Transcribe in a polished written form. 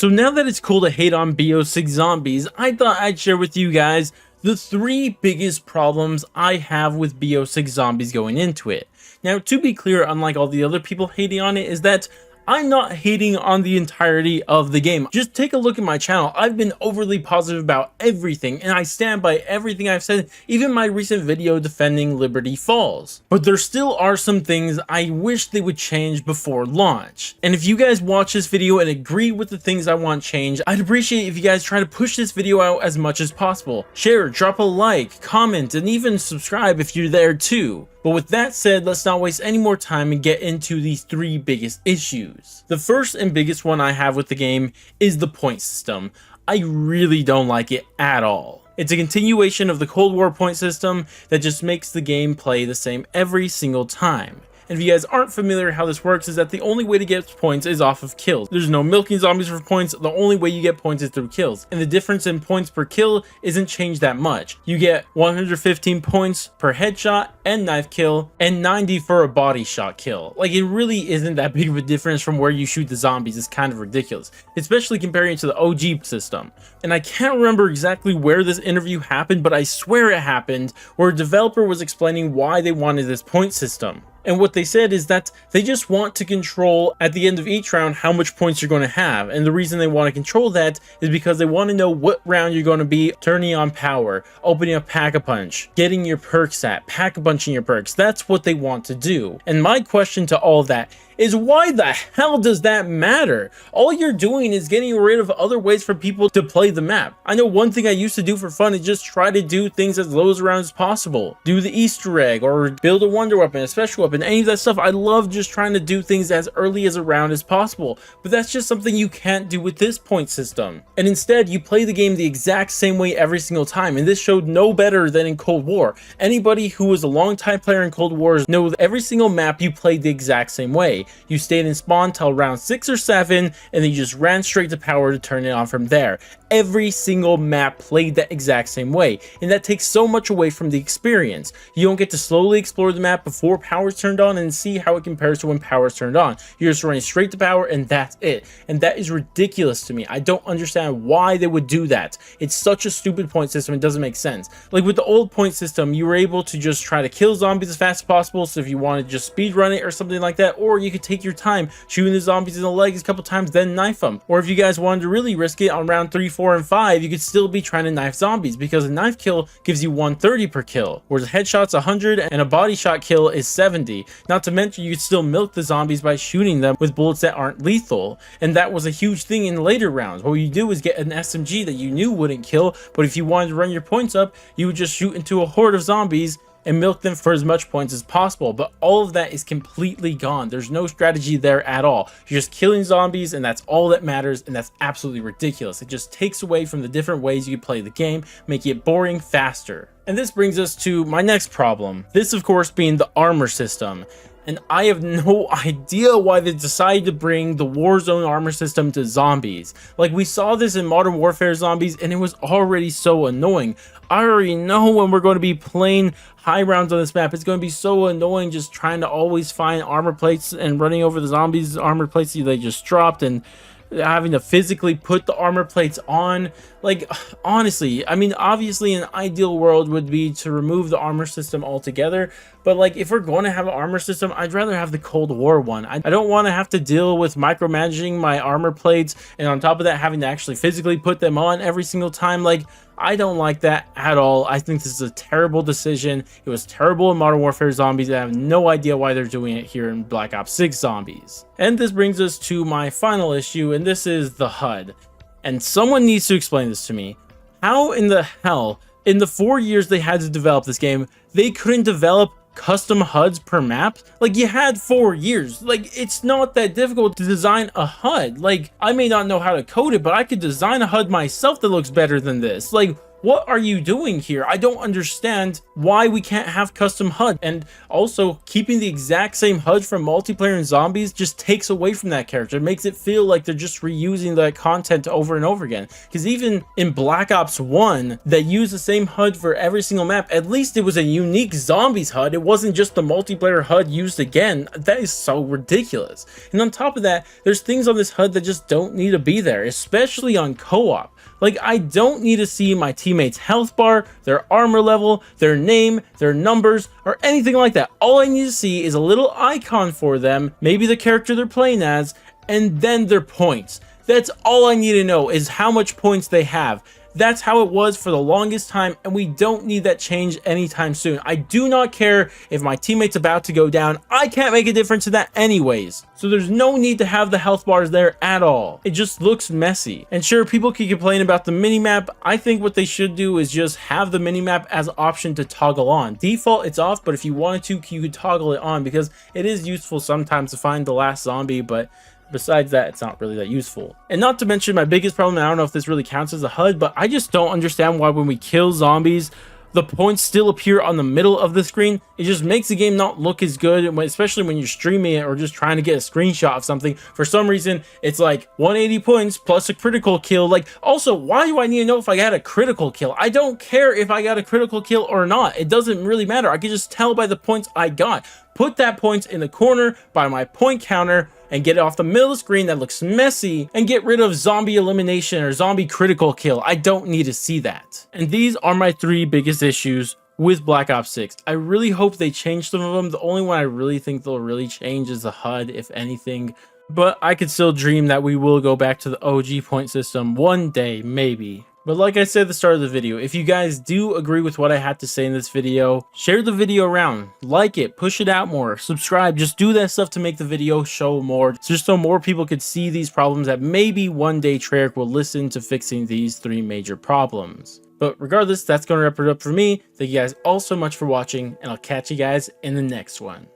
So now that it's cool to hate on BO6 zombies, I thought I'd share with you guys the 3 biggest problems I have with BO6 zombies going into it. Now, to be clear, unlike all the other people hating on it, is that I'm not hating on the entirety of the game. Just take a look at my channel. I've been overly positive about everything, and I stand by everything I've said, even my recent video defending Liberty Falls. But there still are some things I wish they would change before launch. And if you guys watch this video and agree with the things I want changed, I'd appreciate if you guys try to push this video out as much as possible. Share, drop a like, comment, and even subscribe if you're there too. But with that said, let's not waste any more time and get into these 3 biggest issues. The first and biggest one I have with the game is the point system. I really don't like it at all. It's a continuation of the Cold War point system that just makes the game play the same every single time. And if you guys aren't familiar how this works, is that the only way to get points is off of kills. There's no milking zombies for points. The only way you get points is through kills. And the difference in points per kill isn't changed that much. You get 115 points per headshot and knife kill, and 90 for a body shot kill. Like, it really isn't that big of a difference from where you shoot the zombies. It's kind of ridiculous, especially comparing it to the OG system. And I can't remember exactly where this interview happened, but I swear it happened, where a developer was explaining why they wanted this point system. And what they said is that they just want to control at the end of each round how much points you're going to have. And the reason they want to control that is because they want to know what round you're going to be turning on power, opening a pack-a-punch, getting your perks at, pack-a-punching your perks. That's what they want to do. And my question to all of that is, why the hell does that matter? All you're doing is getting rid of other ways for people to play the map. I know one thing I used to do for fun is just try to do things as low as around as possible. Do the Easter egg or build a wonder weapon, a special weapon, any of that stuff. I love just trying to do things as early as around as possible. But that's just something you can't do with this point system. And instead, you play the game the exact same way every single time. And this showed no better than in Cold War. Anybody who was a long-time player in Cold War knows that every single map you played the exact same way. You stayed in spawn till round 6 or 7, and then you just ran straight to power to turn it on from there. Every single map played that exact same way, and that takes so much away from the experience. You don't get to slowly explore the map before power's turned on and see how it compares to when power's turned on. You're just running straight to power, and that's it. And that is ridiculous to me. I don't understand why they would do that. It's such a stupid point system, it doesn't make sense. Like with the old point system, you were able to just try to kill zombies as fast as possible, so if you wanted to just speed run it or something like that, or you could take your time shooting the zombies in the legs a couple times, then knife them. Or if you guys wanted to really risk it on round 3, 4, and 5, you could still be trying to knife zombies, because a knife kill gives you 130 per kill, whereas a headshot's 100 and a body shot kill is 70. Not to mention, you could still milk the zombies by shooting them with bullets that aren't lethal, and that was a huge thing in later rounds. What you do is get an SMG that you knew wouldn't kill, but if you wanted to run your points up, you would just shoot into a horde of zombies and milk them for as much points as possible. But all of that is completely gone. There's no strategy there at all. You're just killing zombies, and that's all that matters, and that's absolutely ridiculous. It just takes away from the different ways you can play the game, making it boring faster. And this brings us to my next problem. This, of course, being the armor system. And I have no idea why they decided to bring the Warzone armor system to zombies. Like, we saw this in Modern Warfare zombies, and it was already so annoying. I already know when we're going to be playing high rounds on this map, it's going to be so annoying just trying to always find armor plates and running over the zombies' armor plates they just dropped, and having to physically put the armor plates on. Like, honestly, I mean, obviously an ideal world would be to remove the armor system altogether, but like, if we're going to have an armor system, I'd rather have the Cold War one. I don't want to have to deal with micromanaging my armor plates, and on top of that, having to actually physically put them on every single time. Like, I don't like that at all. I think this is a terrible decision. It was terrible in Modern Warfare Zombies. I have no idea why they're doing it here in Black Ops 6 Zombies. And this brings us to my final issue, and this is the HUD. And someone needs to explain this to me. How in the hell, in the 4 years they had to develop this game, they couldn't develop custom HUDs per map? Like, you had 4 years. Like, it's not that difficult to design a HUD. Like, I may not know how to code it, but I could design a HUD myself that looks better than this. Like, what are you doing here? I don't understand why we can't have custom HUD. And also, keeping the exact same HUD from multiplayer and zombies just takes away from that character. It makes it feel like they're just reusing that content over and over again. Because even in Black Ops 1, they use the same HUD for every single map. At least it was a unique zombies HUD. It wasn't just the multiplayer HUD used again. That is so ridiculous. And on top of that, there's things on this HUD that just don't need to be there, especially on co-op. Like, I don't need to see my teammates' health bar, their armor level, their name, their numbers, or anything like that. All I need to see is a little icon for them, maybe the character they're playing as, and then their points. That's all I need to know, is how much points they have. That's how it was for the longest time, and we don't need that change anytime soon. I do not care if my teammate's about to go down. I can't make a difference in that anyways. So there's no need to have the health bars there at all. It just looks messy. And sure, people can complain about the minimap. I think what they should do is just have the minimap as an option to toggle on. Default, it's off, but if you wanted to, you could toggle it on, because it is useful sometimes to find the last zombie, but besides that, it's not really that useful. And not to mention my biggest problem, and I don't know if this really counts as a HUD, but I just don't understand why when we kill zombies, the points still appear on the middle of the screen. It just makes the game not look as good, especially when you're streaming it or just trying to get a screenshot of something. For some reason, it's like 180 points plus a critical kill. Like, also, why do I need to know if I got a critical kill? I don't care if I got a critical kill or not. It doesn't really matter. I can just tell by the points I got. Put that points in the corner by my point counter and get it off the middle of the screen that looks messy, and get rid of zombie elimination or zombie critical kill. I don't need to see that. And these are my 3 biggest issues with Black Ops 6. I really hope they change some of them. The only one I really think they'll really change is the HUD, if anything. But I could still dream that we will go back to the OG point system one day, maybe. But like I said at the start of the video, if you guys do agree with what I had to say in this video, share the video around, like it, push it out more, subscribe, just do that stuff to make the video show more, just so more people could see these problems, that maybe one day Treyarch will listen to fixing these 3 major problems. But regardless, that's going to wrap it up for me. Thank you guys all so much for watching, and I'll catch you guys in the next one.